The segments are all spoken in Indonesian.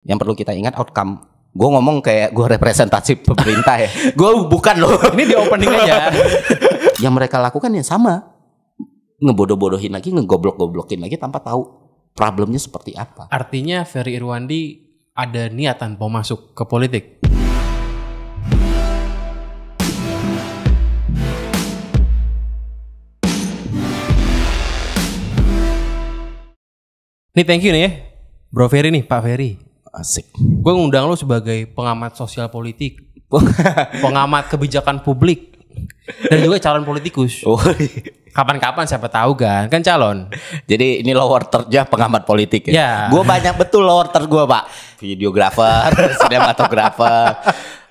Yang perlu kita ingat outcome. Gue ngomong kayak gue representasi pemerintah ya. Gue bukan loh. Ini di opening aja. Yang mereka lakukan yang sama. Ngebodoh-bodohin lagi, ngegoblok-goblokin lagi tanpa tahu problemnya seperti apa. Artinya Ferry Irwandi ada niatan mau masuk ke politik. Nih thank you nih ya Bro Ferry nih, Pak Ferry. Asik. Gue ngundang lo sebagai pengamat sosial politik, pengamat kebijakan publik, dan juga calon politikus. Oh. Kapan-kapan siapa tahu kan calon. Jadi ini lower third-nya pengamat politik ya. Ya. Gue banyak betul lower third gue, Pak. Videografer, sinematografer,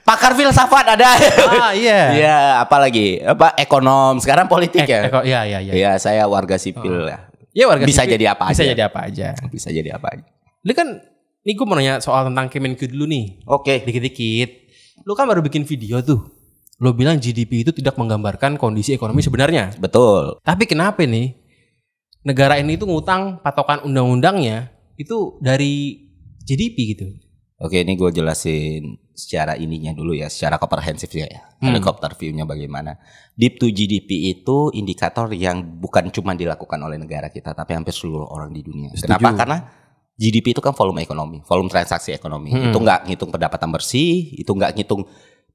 pakar filsafat ada. Ah iya. Iya, apalagi ekonom. Sekarang politik ya. Iya. Iya, saya warga sipil ya. Ya warga bisa sipil, jadi apa bisa aja. jadi apa aja. Bisa jadi apa aja. Lu kan, nih gue mau nanya soal tentang Kemenq dulu nih. Oke. Dikit-dikit. Lu kan baru bikin video tuh. Lu bilang GDP itu tidak menggambarkan kondisi ekonomi sebenarnya. Betul. Tapi kenapa nih negara ini tuh ngutang patokan undang-undangnya itu dari GDP gitu. Oke, ini gue jelasin secara ininya dulu ya, secara komprehensif ya. Helikopter view-nya bagaimana. Deep to GDP itu indikator yang bukan cuma dilakukan oleh negara kita, tapi hampir seluruh orang di dunia. Setuju. Kenapa? Karena GDP itu kan volume ekonomi, volume transaksi ekonomi. Itu nggak ngitung pendapatan bersih, itu nggak ngitung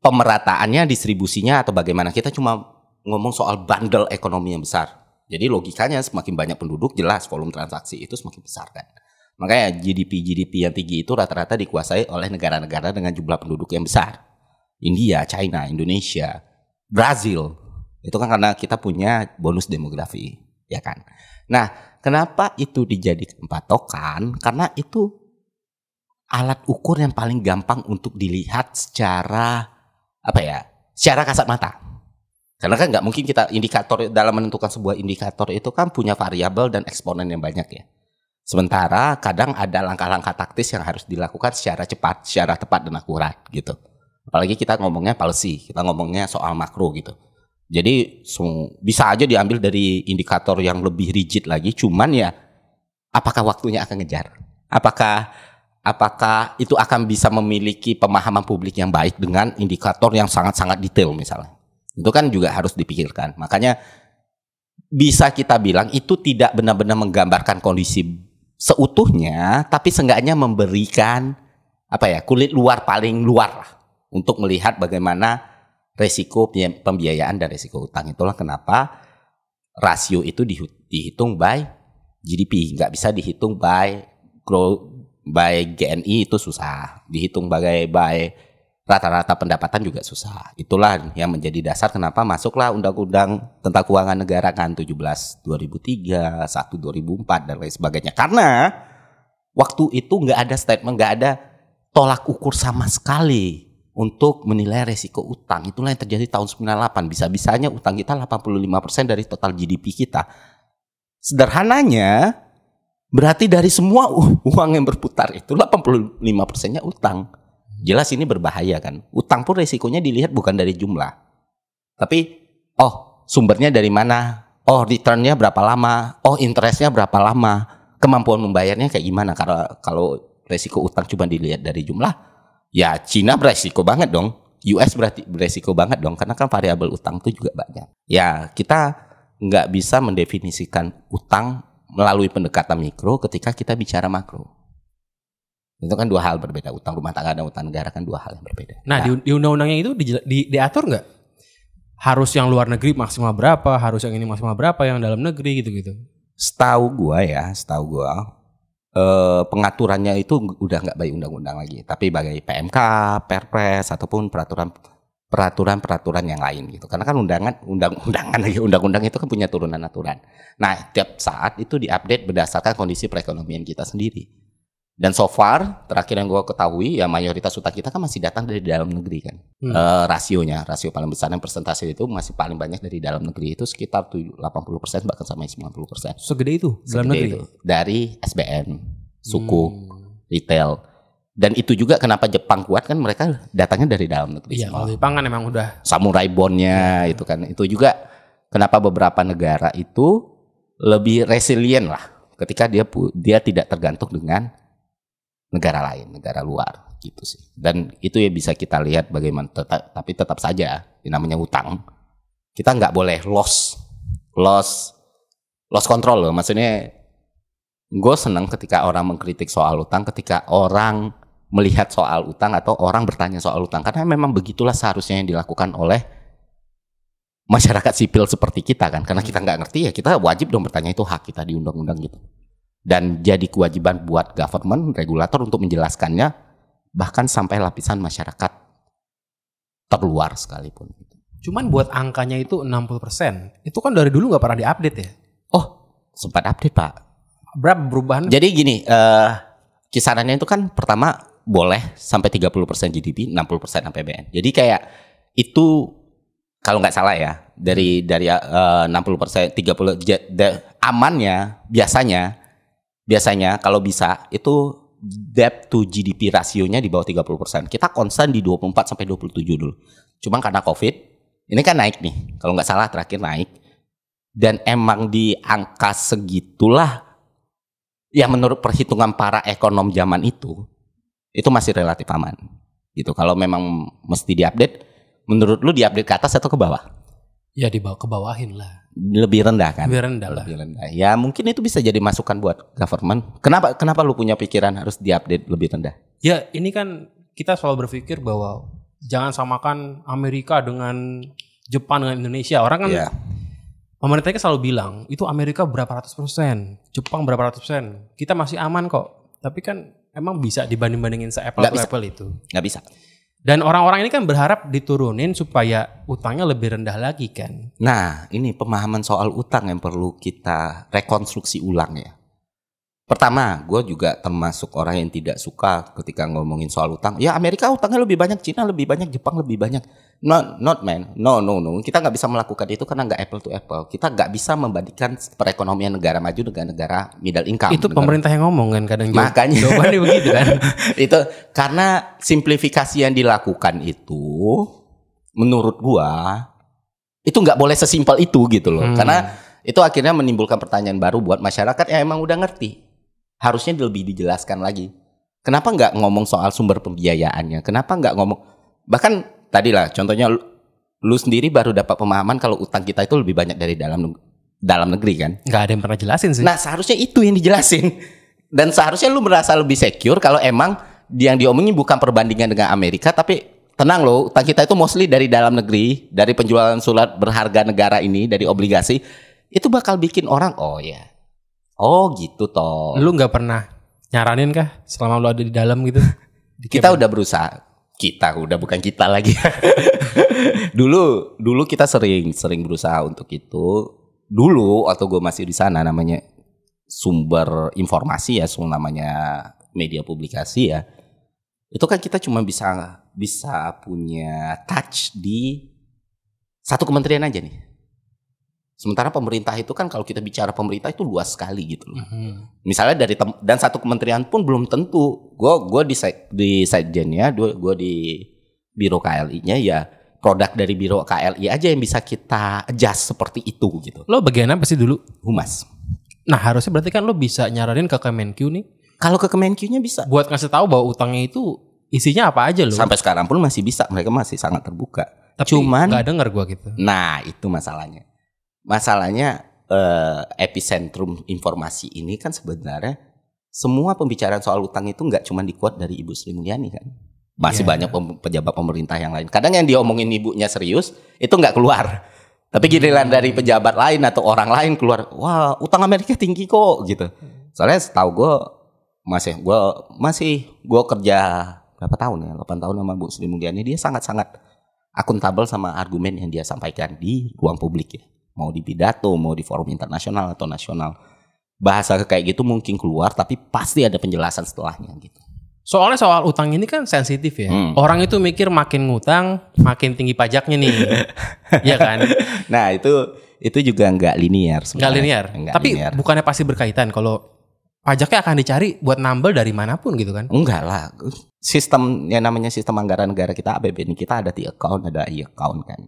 pemerataannya, distribusinya atau bagaimana. Kita cuma ngomong soal bundle ekonomi yang besar. Jadi logikanya semakin banyak penduduk, jelas volume transaksi itu semakin besar kan. Makanya GDP yang tinggi itu rata-rata dikuasai oleh negara-negara dengan jumlah penduduk yang besar. India, China, Indonesia, Brazil. Itu kan karena kita punya bonus demografi, ya kan. Nah, kenapa itu dijadikan patokan? Karena itu alat ukur yang paling gampang untuk dilihat secara secara kasat mata. Karena kan nggak mungkin kita indikator dalam menentukan sebuah indikator itu kan punya variabel dan eksponen yang banyak ya. Sementara kadang ada langkah-langkah taktis yang harus dilakukan secara cepat, secara tepat dan akurat gitu. Apalagi kita ngomongnya policy, kita ngomongnya soal makro gitu. Jadi bisa aja diambil dari indikator yang lebih rigid lagi, cuman ya apakah waktunya akan ngejar? Apakah itu akan bisa memiliki pemahaman publik yang baik dengan indikator yang sangat-sangat detail misalnya. Itu kan juga harus dipikirkan. Makanya bisa kita bilang itu tidak benar-benar menggambarkan kondisi seutuhnya, tapi seenggaknya memberikan kulit luar paling luar lah untuk melihat bagaimana resiko pembiayaan dan resiko utang. Itulah kenapa rasio itu dihitung by GDP, nggak bisa dihitung by GNI, itu susah. Dihitung by rata-rata pendapatan juga susah. Itulah yang menjadi dasar kenapa masuklah Undang-Undang tentang Keuangan Negara kan 17 2003, 1 2004 dan lain sebagainya. Karena waktu itu nggak ada statement, nggak ada tolak ukur sama sekali untuk menilai resiko utang. Itulah yang terjadi tahun 98. Bisa-bisanya utang kita 85% dari total GDP kita. Sederhananya berarti dari semua uang yang berputar itu 85%-nya utang. Jelas ini berbahaya kan. Utang pun resikonya dilihat bukan dari jumlah. Tapi sumbernya dari mana? Returnnya berapa lama? Interestnya berapa lama? Kemampuan membayarnya kayak gimana? Karena kalau resiko utang cuma dilihat dari jumlah, ya Cina beresiko banget dong. US berarti beresiko banget dong. Karena kan variabel utang itu juga banyak. Ya kita nggak bisa mendefinisikan utang melalui pendekatan mikro ketika kita bicara makro. Itu kan dua hal berbeda. Utang rumah tangga dan utang negara kan dua hal yang berbeda. Nah, di undang-undangnya itu diatur nggak? Harus yang luar negeri maksimal berapa? Harus yang ini maksimal berapa? Yang dalam negeri gitu-gitu? Setahu gua pengaturannya itu udah nggak by undang-undang lagi, tapi bagai PMK, Perpres ataupun peraturan yang lain gitu. Karena kan undang-undang itu kan punya turunan aturan. Nah, tiap saat itu diupdate berdasarkan kondisi perekonomian kita sendiri. Dan so far terakhir yang gue ketahui ya mayoritas utang kita kan masih datang dari dalam negeri kan. Rasio paling besar yang persentase itu masih paling banyak dari dalam negeri, itu sekitar 80% bahkan sampai 90%. Segede itu dalam negeri itu. Dari SBN, suku, retail. Dan itu juga kenapa Jepang kuat kan, mereka datangnya dari dalam negeri. Iya, kalau Jepang kan emang udah samurai bondnya itu kan. Itu juga kenapa beberapa negara itu lebih resilient lah ketika dia tidak tergantung dengan negara lain, negara luar gitu sih. Dan itu ya bisa kita lihat bagaimana tapi tetap saja yang namanya utang kita nggak boleh lost control loh. Maksudnya gue senang ketika orang mengkritik soal utang, ketika orang melihat soal utang atau orang bertanya soal utang, karena memang begitulah seharusnya yang dilakukan oleh masyarakat sipil seperti kita kan. Karena kita nggak ngerti ya kita wajib dong bertanya, itu hak kita di undang-undang gitu. Dan jadi kewajiban buat government, regulator untuk menjelaskannya bahkan sampai lapisan masyarakat terluar sekalipun. Cuman buat angkanya itu 60%, itu kan dari dulu nggak pernah diupdate ya? Oh, sempat update Pak. Berapa perubahan? Jadi gini, kisarannya itu kan pertama boleh sampai 30% GDP, 60% APBN. Jadi kayak itu kalau nggak salah ya, dari 60%, 30 amannya biasanya kalau bisa itu debt to GDP rasionya di bawah 30%. Kita konstan di 24 sampai 27 dulu. Cuma karena Covid, ini kan naik nih. Kalau nggak salah terakhir naik. Dan emang di angka segitulah yang menurut perhitungan para ekonom zaman itu masih relatif aman. Gitu. Kalau memang mesti diupdate, menurut lu diupdate ke atas atau ke bawah? Ya ke bawahin lah. Lebih rendah kan? Lebih rendah lah. Lebih rendah. Ya mungkin itu bisa jadi masukan buat government. Kenapa lu punya pikiran harus diupdate lebih rendah? Ya ini kan kita selalu berpikir bahwa jangan samakan Amerika dengan Jepang dengan Indonesia. Orang kan pemerintahnya selalu bilang itu Amerika berapa ratus %, Jepang berapa ratus %. Kita masih aman kok. Tapi kan emang bisa dibanding-bandingin se-apple to apple itu. Nggak bisa. Dan orang-orang ini kan berharap diturunin supaya utangnya lebih rendah lagi kan. Nah, ini pemahaman soal utang yang perlu kita rekonstruksi ulang ya. Pertama, gue juga termasuk orang yang tidak suka ketika ngomongin soal utang. Ya Amerika utangnya lebih banyak, Cina lebih banyak, Jepang lebih banyak. Not man, no. Kita nggak bisa melakukan itu karena nggak apple to apple. Kita nggak bisa membandingkan perekonomian negara maju dengan negara middle income. Itu pemerintah yang ngomong kan kadang. Makanya jawabannya begitu kan. Itu karena simplifikasi yang dilakukan itu, menurut gua itu nggak boleh sesimpel itu gitu loh. Karena itu akhirnya menimbulkan pertanyaan baru buat masyarakat yang emang udah ngerti. Harusnya lebih dijelaskan lagi. Kenapa nggak ngomong soal sumber pembiayaannya? Kenapa nggak ngomong? Bahkan tadi lah, contohnya lu sendiri baru dapat pemahaman kalau utang kita itu lebih banyak dari dalam negeri kan? Nggak ada yang pernah jelasin sih. Nah seharusnya itu yang dijelasin. Dan seharusnya lu merasa lebih secure kalau emang yang diomongin bukan perbandingan dengan Amerika, tapi tenang loh, utang kita itu mostly dari dalam negeri, dari penjualan surat berharga negara ini, dari obligasi. Itu bakal bikin orang, oh gitu toh. Lu nggak pernah nyaranin kah selama lu ada di dalam gitu? Kita udah berusaha. Udah bukan kita lagi. dulu kita sering berusaha untuk itu. Dulu waktu gue masih di sana, namanya sumber informasi ya, namanya media publikasi ya. Itu kan kita cuma bisa punya touch di satu kementerian aja nih. Sementara pemerintah itu kan kalau kita bicara pemerintah itu luas sekali gitu loh. Misalnya dan satu kementerian pun belum tentu. Gue di Sekjennya, gue di Biro KLI-nya ya, produk dari Biro KLI aja yang bisa kita adjust seperti itu gitu. Lo bagian apa sih dulu? Humas. Nah harusnya berarti kan lo bisa nyaranin ke Kemenq nih. Kalau ke Kemenq-nya bisa. Buat ngasih tahu bahwa utangnya itu isinya apa aja lo. Sampai sekarang pun masih bisa, mereka masih sangat terbuka. Tapi cuman nggak denger gue gitu. Nah itu masalahnya. Masalahnya epicentrum informasi ini kan sebenarnya semua pembicaraan soal utang itu nggak cuma dikuat dari Ibu Sri Mulyani kan. Masih banyak pejabat pemerintah yang lain. Kadang yang diomongin ibunya serius itu nggak keluar. Tapi giliran dari pejabat lain atau orang lain keluar, wah utang Amerika tinggi kok gitu. Soalnya setahu gue gue kerja berapa tahun ya, 8 tahun sama Bu Sri Mulyani, dia sangat-sangat akuntabel sama argumen yang dia sampaikan di ruang publik ya. Mau di pidato, mau di forum internasional atau nasional. Bahasa kayak gitu mungkin keluar, tapi pasti ada penjelasan setelahnya gitu. Soalnya soal utang ini kan sensitif ya. Orang itu mikir makin ngutang, makin tinggi pajaknya nih. Iya kan? Nah itu juga nggak linear. Nggak linear. Tapi linear. Bukannya pasti berkaitan kalau pajaknya akan dicari buat nambel dari manapun gitu kan? Enggak lah. Sistem yang namanya sistem anggaran negara kita, APBN kita ada T-account, ada I-account kan.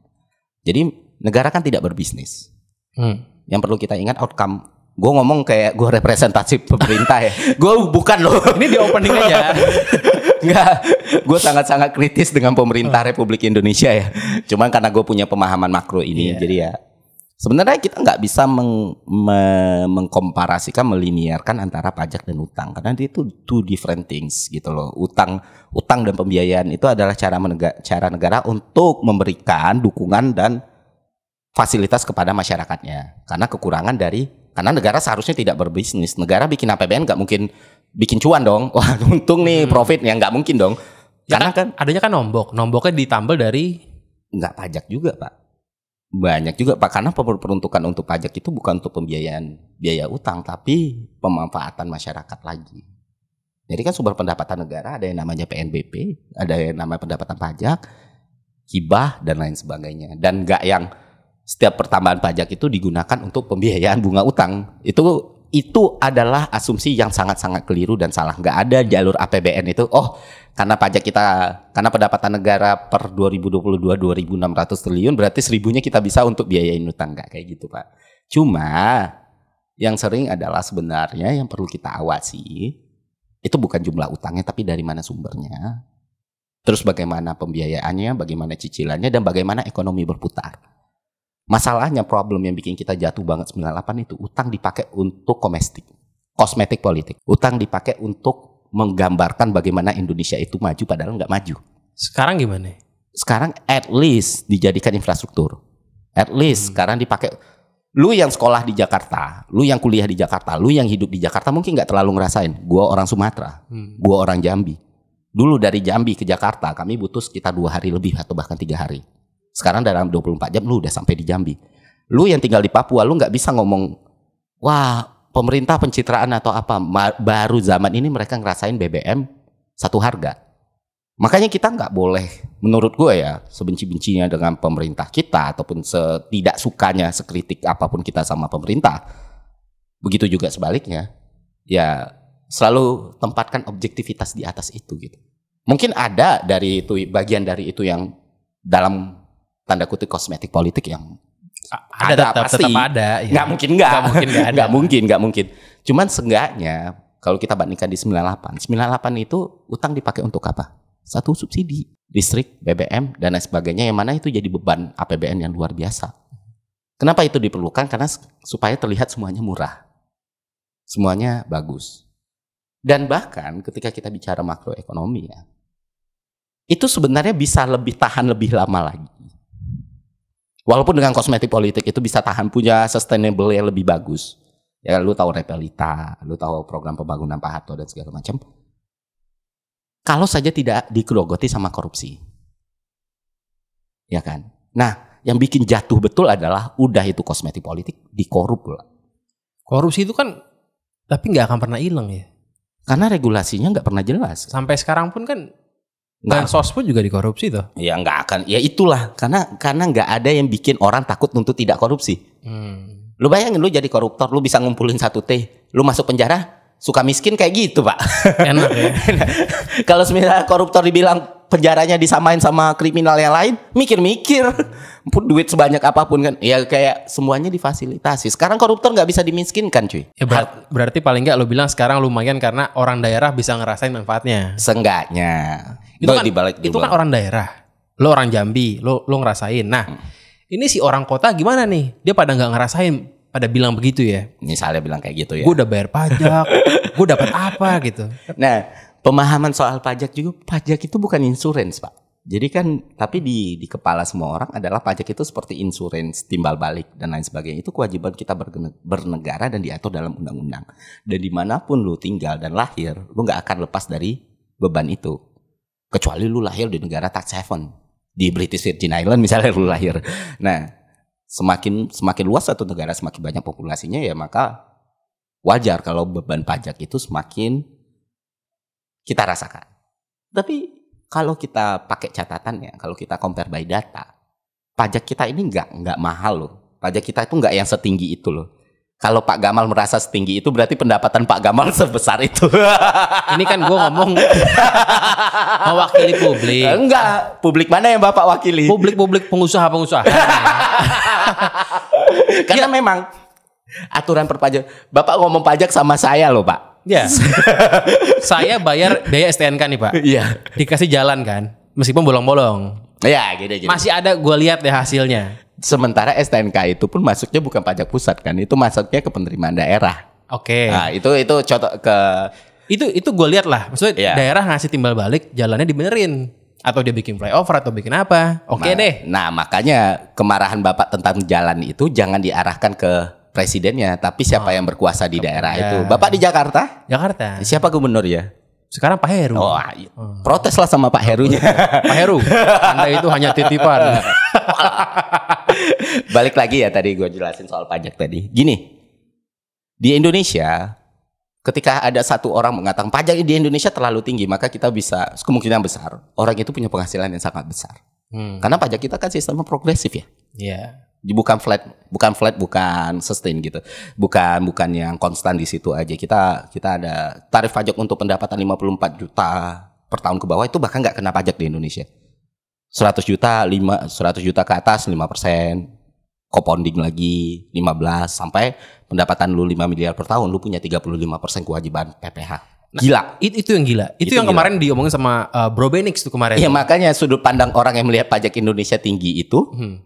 Jadi negara kan tidak berbisnis. Yang perlu kita ingat outcome Gue ngomong kayak gue representatif pemerintah ya. Gue bukan loh. Ini di opening aja. Enggak, gue sangat-sangat kritis dengan pemerintah Republik Indonesia ya. Cuman karena gue punya pemahaman makro ini, jadi ya sebenarnya kita nggak bisa mengkomparasikan, meliniarkan antara pajak dan utang karena itu two different things gitu loh. Utang dan pembiayaan itu adalah cara negara untuk memberikan dukungan dan fasilitas kepada masyarakatnya. Karena negara seharusnya tidak berbisnis. Negara bikin APBN nggak mungkin bikin cuan dong. Wah, untung nih profit ya, nggak mungkin dong. Ya karena kan adanya kan nomboknya ditambal dari nggak pajak juga Pak. Banyak juga Pak, karena peruntukan untuk pajak itu bukan untuk pembiayaan biaya utang, tapi pemanfaatan masyarakat lagi. Jadi kan sumber pendapatan negara ada yang namanya PNBP, ada yang namanya pendapatan pajak, hibah dan lain sebagainya. Dan nggak yang setiap pertambahan pajak itu digunakan untuk pembiayaan bunga utang. Itu adalah asumsi yang sangat-sangat keliru dan salah. Nggak ada jalur APBN itu. Karena pendapatan negara per 2022 2.600 triliun, berarti 1.000-nya kita bisa untuk biayain utang. Nggak kayak gitu Pak. Cuma yang sering adalah sebenarnya yang perlu kita awasi itu bukan jumlah utangnya, tapi dari mana sumbernya. Terus bagaimana pembiayaannya, bagaimana cicilannya, dan bagaimana ekonomi berputar. Masalahnya problem yang bikin kita jatuh banget 98 itu utang dipakai untuk kosmetik politik. Utang dipakai untuk menggambarkan bagaimana Indonesia itu maju padahal nggak maju. Sekarang gimana? Sekarang at least dijadikan infrastruktur. At least sekarang dipakai. Lu yang sekolah di Jakarta, lu yang kuliah di Jakarta, lu yang hidup di Jakarta mungkin nggak terlalu ngerasain. Gua orang Sumatera, gua orang Jambi. Dulu dari Jambi ke Jakarta kami butuh sekitar 2 hari lebih atau bahkan 3 hari. Sekarang dalam 24 jam lu udah sampai di Jambi. Lu yang tinggal di Papua, lu nggak bisa ngomong, wah pemerintah pencitraan atau apa. Baru zaman ini mereka ngerasain BBM satu harga. Makanya kita nggak boleh, menurut gue ya, sebenci-bencinya dengan pemerintah kita ataupun setidak sukanya, sekritik apapun kita sama pemerintah. Begitu juga sebaliknya. Ya selalu tempatkan objektivitas di atas itu gitu. Mungkin ada dari itu, bagian dari itu yang dalam tanda kutip kosmetik politik yang ada pasti. Tetap ada. Ya. Nggak mungkin. Cuman seenggaknya kalau kita bandingkan di 98 itu utang dipakai untuk apa? Satu, subsidi listrik, BBM dan lain sebagainya, yang mana itu jadi beban APBN yang luar biasa. Kenapa itu diperlukan? Karena supaya terlihat semuanya murah, semuanya bagus. Dan bahkan ketika kita bicara makroekonomi ya, itu sebenarnya bisa lebih tahan lebih lama lagi. Walaupun dengan kosmetik politik itu bisa tahan, punya sustainable yang lebih bagus. Ya lu tahu Repelita, lu tahu program pembangunan Pak Harto dan segala macam. Kalau saja tidak digerogoti sama korupsi. Ya kan? Nah, yang bikin jatuh betul adalah udah itu kosmetik politik dikorup pula. Korupsi itu kan tapi nggak akan pernah hilang ya. Karena regulasinya nggak pernah jelas. Sampai sekarang pun kan bansos pun juga dikorupsi tuh. Ya nggak akan. Ya itulah karena nggak ada yang bikin orang takut untuk tidak korupsi. Lu bayangin lu jadi koruptor, lu bisa ngumpulin 1 T, lu masuk penjara, suka miskin kayak gitu Pak. Enak ya. Kalau misalnya koruptor dibilang penjaranya disamain sama kriminal yang lain, mikir-mikir. Duit sebanyak apapun kan, ya kayak semuanya difasilitasi. Sekarang koruptor nggak bisa dimiskinkan cuy. Ya, berarti paling nggak lu bilang sekarang lumayan karena orang daerah bisa ngerasain manfaatnya. Seenggaknya. Itu kan orang daerah. Lo orang Jambi, lo ngerasain. Nah, ini si orang kota gimana nih? Dia pada nggak ngerasain, pada bilang begitu ya. Misalnya bilang kayak gitu ya. Gue udah bayar pajak, gue dapat apa gitu. Nah, pemahaman soal pajak juga, pajak itu bukan insurance Pak. Jadi kan, tapi di kepala semua orang adalah pajak itu seperti insurance, timbal balik dan lain sebagainya. Itu kewajiban kita bernegara dan diatur dalam undang-undang. Dan dimanapun lu tinggal dan lahir, lu nggak akan lepas dari beban itu. Kecuali lu lahir di negara tax haven, di British Virgin Island misalnya lu lahir. Nah, semakin luas satu negara, semakin banyak populasinya ya, maka wajar kalau beban pajak itu semakin kita rasakan. Tapi kalau kita pakai catatannya, kalau kita compare by data, pajak kita ini nggak mahal loh. Pajak kita itu nggak yang setinggi itu loh. Kalau Pak Gamal merasa setinggi itu, berarti pendapatan Pak Gamal sebesar itu. Ini kan gue ngomong mewakili publik. Enggak, publik mana yang Bapak wakili? Publik pengusaha. Karena memang Aturan perpajak. Bapak ngomong pajak sama saya loh, Pak. Ya. Saya bayar biaya STNK nih, Pak. Iya. Dikasih jalan kan, meskipun bolong-bolong. Ya, gitu. Masih ada gue lihat deh hasilnya. Sementara STNK itu pun masuknya bukan pajak pusat kan, itu masuknya ke penerimaan daerah. Oke. Nah, itu contoh ke itu gue lihat lah. Maksudnya daerah ngasih timbal balik, jalannya dibenerin. Atau dia bikin flyover atau bikin apa. Oke deh. Nah, makanya kemarahan Bapak tentang jalan itu jangan diarahkan ke presidennya, tapi siapa yang berkuasa di daerah itu. Bapak di Jakarta? Jakarta. Siapa gubernur ya? Sekarang Pak Heru. Oh, proteslah sama Pak Herunya. Pak Heru, Anda itu hanya titipan. Balik lagi ya, tadi gue jelasin soal pajak tadi. Gini, di Indonesia ketika ada satu orang mengatakan pajak di Indonesia terlalu tinggi, maka kita bisa kemungkinan besar orang itu punya penghasilan yang sangat besar. Karena pajak kita kan sistemnya progresif ya. Iya. Bukan sustain gitu. Bukan yang konstan di situ aja. Kita ada tarif pajak untuk pendapatan 54 juta per tahun ke bawah itu bahkan nggak kena pajak di Indonesia. 100 juta ke atas 5%. Compounding lagi 15 sampai pendapatan lu 5 miliar per tahun lu punya 35% kewajiban PPh. Gila. Itu yang gila. Itu yang gila. Kemarin diomongin sama Bro Benix tuh kemarin. Iya, makanya sudut pandang orang yang melihat pajak Indonesia tinggi itu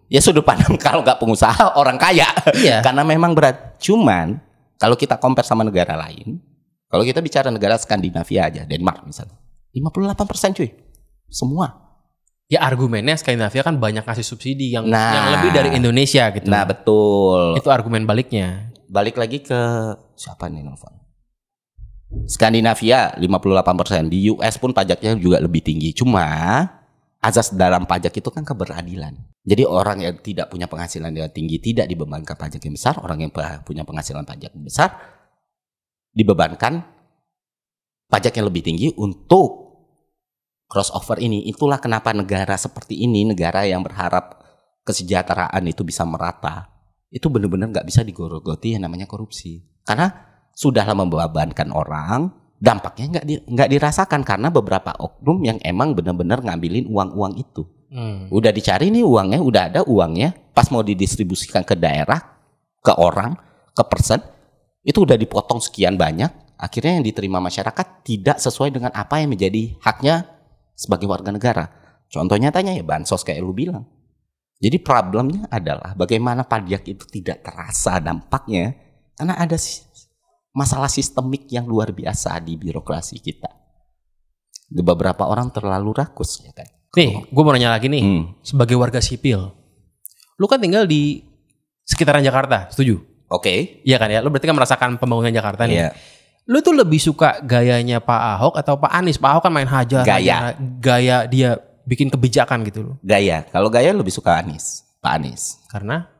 ya sudut pandang kalau nggak pengusaha orang kaya. Iya. Karena memang berat. Cuman kalau kita compare sama negara lain, kalau kita bicara negara Skandinavia aja, Denmark misalnya, 58% cuy. Semua. Ya argumennya Skandinavia kan banyak ngasih subsidi yang lebih dari Indonesia gitu. Nah betul. Itu argumen baliknya. Balik lagi ke siapa nih nelfon? Skandinavia 58%. Di US pun pajaknya juga lebih tinggi. Cuma azas dalam pajak itu kan keberadilan. Jadi orang yang tidak punya penghasilan yang tinggi tidak dibebankan pajak yang besar. Orang yang punya penghasilan pajak yang besar dibebankan pajak yang lebih tinggi untuk crossover ini. Itulah kenapa negara seperti ini, negara yang berharap kesejahteraan itu bisa merata, itu benar-benar nggak bisa digorogoti yang namanya korupsi. Karena sudahlah membebankan orang, dampaknya nggak dirasakan karena beberapa oknum yang emang benar-benar ngambilin uang-uang itu. Udah dicari nih uangnya, udah ada uangnya, pas mau didistribusikan ke daerah, ke orang, ke person, itu udah dipotong sekian banyak. Akhirnya yang diterima masyarakat tidak sesuai dengan apa yang menjadi haknya sebagai warga negara. Contohnya tanya ya bansos kayak lu bilang. Jadi problemnya adalah bagaimana pajak itu tidak terasa dampaknya karena ada masalah sistemik yang luar biasa di birokrasi kita. Beberapa orang terlalu rakus ya kan. Nih, gue mau nanya lagi nih, sebagai warga sipil, lu kan tinggal di sekitaran Jakarta, setuju? Oke. Iya kan ya, lu berarti kan merasakan pembangunan Jakarta nih. Iya. Lu tuh lebih suka gayanya Pak Ahok atau Pak Anies? Pak Ahok kan main hajar. Gaya dia bikin kebijakan gitu loh. Gaya. Kalau gaya lebih suka Anies. Pak Anies. Karena?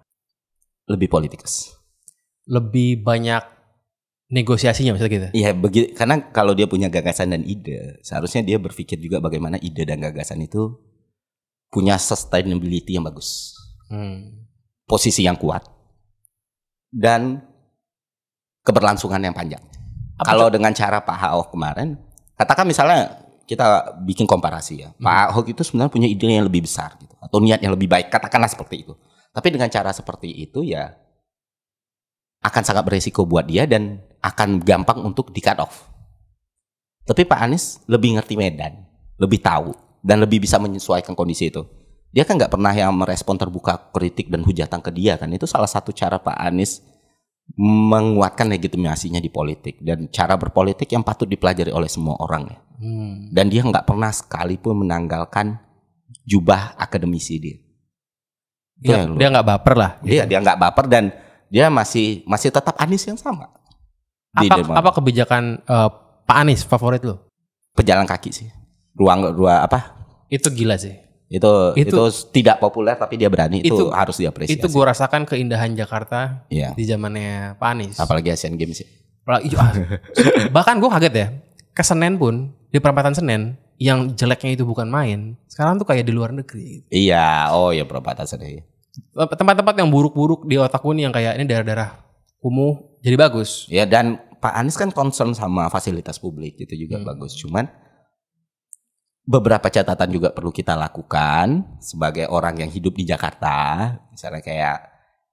Lebih politikus. Lebih banyak negosiasinya maksudnya gitu? Iya, karena kalau dia punya gagasan dan ide, seharusnya dia berpikir juga bagaimana ide dan gagasan itu punya sustainability yang bagus. Posisi yang kuat. Dan keberlangsungan yang panjang. Kalau dengan cara Pak Ahok kemarin, katakan misalnya kita bikin komparasi ya, Pak Ahok itu sebenarnya punya ide yang lebih besar gitu, atau niat yang lebih baik, katakanlah seperti itu. Tapi dengan cara seperti itu ya akan sangat beresiko buat dia dan akan gampang untuk di cut off. Tapi Pak Anies lebih ngerti medan, lebih tahu dan lebih bisa menyesuaikan kondisi itu. Dia kan nggak pernah yang merespon terbuka kritik dan hujatan ke dia kan. Itu salah satu cara Pak Anies menguatkan legitimasinya di politik dan cara berpolitik yang patut dipelajari oleh semua orang ya. Dan dia nggak pernah sekalipun menanggalkan jubah akademisi dia. Dia nggak baper lah. Iya, dia nggak baper dan dia masih tetap Anies yang sama. Apa kebijakan Pak Anies favorit lo? Pejalan kaki sih. Ruang apa? Itu gila sih. Itu tidak populer tapi dia berani, itu harus diapresiasi. Itu gue rasakan keindahan Jakarta di zamannya Pak Anies. Apalagi Asian Games sih. Bahkan gue kaget ya, ke Senen pun, di perempatan Senen yang jeleknya itu bukan main, sekarang tuh kayak di luar negeri. Iya, perempatan Senen. Tempat-tempat yang buruk-buruk di otak gue nih yang kayak ini daerah-daerah kumuh jadi bagus. Ya, dan Pak Anies kan concern sama fasilitas publik itu juga bagus. Cuman beberapa catatan juga perlu kita lakukan sebagai orang yang hidup di Jakarta. Misalnya kayak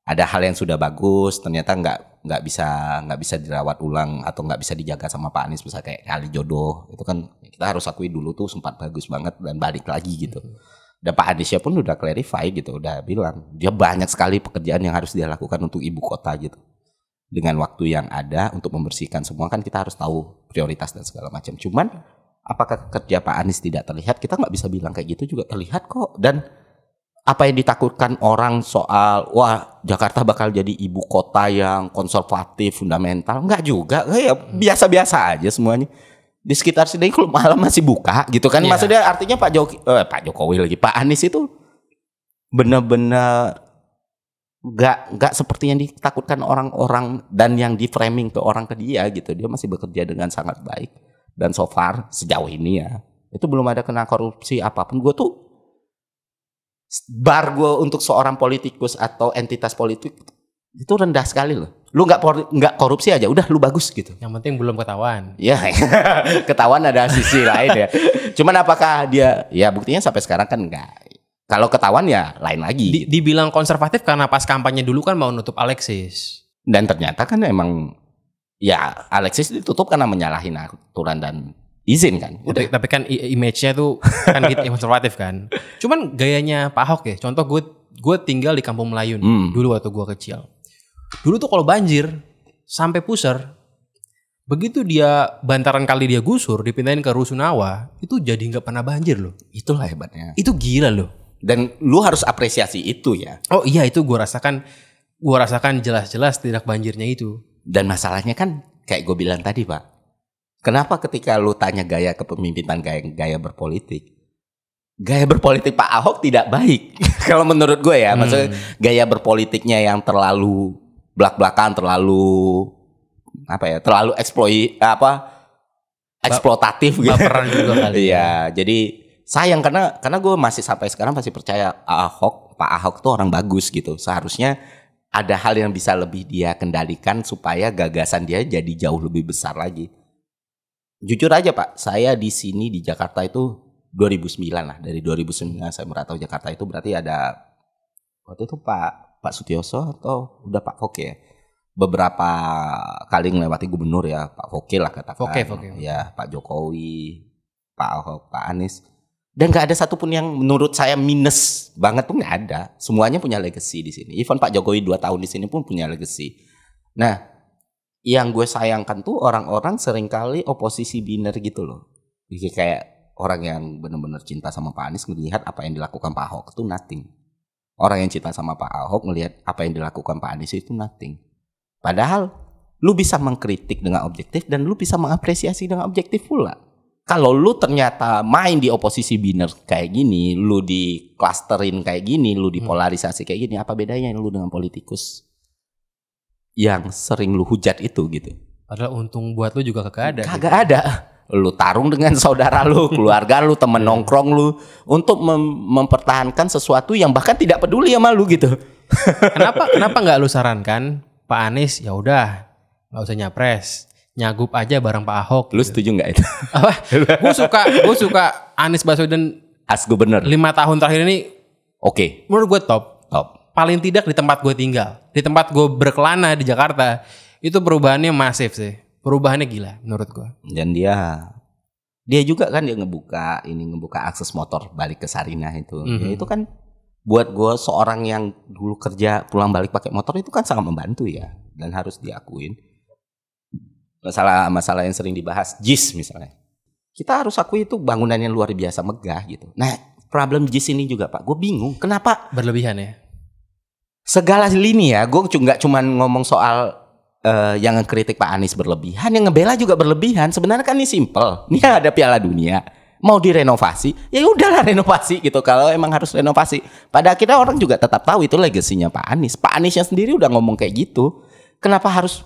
ada hal yang sudah bagus ternyata nggak bisa dirawat ulang atau nggak bisa dijaga sama Pak Anies, misalnya kayak kali jodoh itu kan kita harus akui dulu tuh sempat bagus banget dan balik lagi gitu. Dan Pak Aniesnya pun udah clarify gitu, udah bilang dia banyak sekali pekerjaan yang harus dia lakukan untuk ibu kota gitu. Dengan waktu yang ada untuk membersihkan semua kan kita harus tahu prioritas dan segala macam. Cuman apakah kerja Pak Anies tidak terlihat? Kita nggak bisa bilang kayak gitu, juga terlihat kok. Dan apa yang ditakutkan orang soal wah Jakarta bakal jadi ibu kota yang konservatif, fundamental, enggak juga, kayak biasa-biasa aja semuanya. Di sekitar sini kalau malam masih buka gitu kan. Maksudnya artinya Pak Jokowi lagi, Pak Anies itu benar-benar nggak seperti yang ditakutkan orang-orang dan yang di framing ke orang ke dia gitu. Dia masih bekerja dengan sangat baik dan so far sejauh ini ya itu belum ada kena korupsi apapun. Gue tuh bar gue untuk seorang politikus atau entitas politik itu rendah sekali loh. Lu nggak korupsi aja udah lu bagus gitu. Yang penting belum ketahuan. Ya ketahuan ada sisi lain ya. Cuman apakah dia ya buktinya sampai sekarang kan enggak. Kalau ketahuan ya lain lagi. Dibilang konservatif karena pas kampanye dulu kan mau nutup Alexis. Dan ternyata kan emang ya Alexis ditutup karena menyalahi aturan dan izin kan. Tapi kan image-nya tuh kan gitu konservatif kan. Cuman gayanya Pak Ahok ya. Contoh gue tinggal di Kampung Melayu nih, dulu waktu gue kecil. Dulu tuh kalau banjir sampai puser, begitu dia bantaran kali dia gusur dipindahin ke Rusunawa, itu jadi nggak pernah banjir loh. Itulah hebatnya. Itu gila loh. Dan lu harus apresiasi itu ya. Oh iya itu gue rasakan jelas-jelas tidak banjirnya itu. Dan masalahnya kan kayak gue bilang tadi Pak. Kenapa ketika lu tanya gaya kepemimpinan, gaya berpolitik, gaya berpolitik Pak Ahok tidak baik. Kalau menurut gue ya, maksudnya gaya berpolitiknya yang terlalu belak-belakan, terlalu eksploitatif gitu. Baperan juga kali. Iya, jadi sayang karena gue masih sampai sekarang masih percaya Pak Ahok tuh orang bagus gitu. Seharusnya ada hal yang bisa lebih dia kendalikan supaya gagasan dia jadi jauh lebih besar lagi. Jujur aja Pak, saya di sini di Jakarta itu 2009 lah. Dari 2009 saya merantau Jakarta itu berarti ada waktu itu Pak Sutioso atau udah Pak Foke ya. Beberapa kali ngelewati gubernur ya, Pak Foke lah katakan. Foke. Ya, Pak Jokowi, Pak Ahok, Pak Anies. Dan gak ada satupun yang menurut saya minus banget tuh, gak ada. Semuanya punya legacy di sini. Even Pak Jokowi 2 tahun di sini pun punya legacy. Nah, yang gue sayangkan tuh orang-orang seringkali oposisi biner gitu loh. Jadi kayak orang yang benar-benar cinta sama Pak Anies melihat apa yang dilakukan Pak Ahok itu nothing. Orang yang cinta sama Pak Ahok melihat apa yang dilakukan Pak Anies itu nothing. Padahal lu bisa mengkritik dengan objektif dan lu bisa mengapresiasi dengan objektif pula. Kalau lu ternyata main di oposisi biner kayak gini, lu di clusterin kayak gini, lu dipolarisasi kayak gini, apa bedanya lu dengan politikus yang sering lu hujat itu gitu? Padahal untung buat lu juga kagak ada. Kagak ada. Lu tarung dengan saudara lu, keluarga lu, temen nongkrong lu untuk mempertahankan sesuatu yang bahkan tidak peduli sama lu gitu. Kenapa nggak lu sarankan Pak Anies ya udah nggak usah nyapres, nyagup aja bareng Pak Ahok. Lu gitu. Setuju nggak itu? Apa? Gue suka Anies Baswedan as gubernur 5 tahun terakhir ini. Oke. Menurut gue top. Paling tidak di tempat gue tinggal, di tempat gue berkelana di Jakarta, itu perubahannya masif sih. Perubahannya gila menurut gue. Dan dia juga kan dia ngebuka akses motor balik ke Sarinah itu. Ya, itu kan buat gue seorang yang dulu kerja pulang balik pakai motor itu kan sangat membantu ya, dan harus diakuin. Masalah yang sering dibahas JIS misalnya, kita harus akui itu bangunan yang luar biasa megah gitu. Nah problem JIS ini juga Pak, gue bingung kenapa berlebihan ya. Segala lini ya, gue nggak cuma ngomong soal yang ngekritik Pak Anies berlebihan, yang ngebela juga berlebihan. Sebenarnya kan ini simple, ini ada Piala Dunia, mau direnovasi, ya udahlah renovasi gitu. Kalau emang harus renovasi, pada akhirnya orang juga tetap tahu itu legasinya Pak Anies. Pak Aniesnya sendiri udah ngomong kayak gitu. Kenapa harus,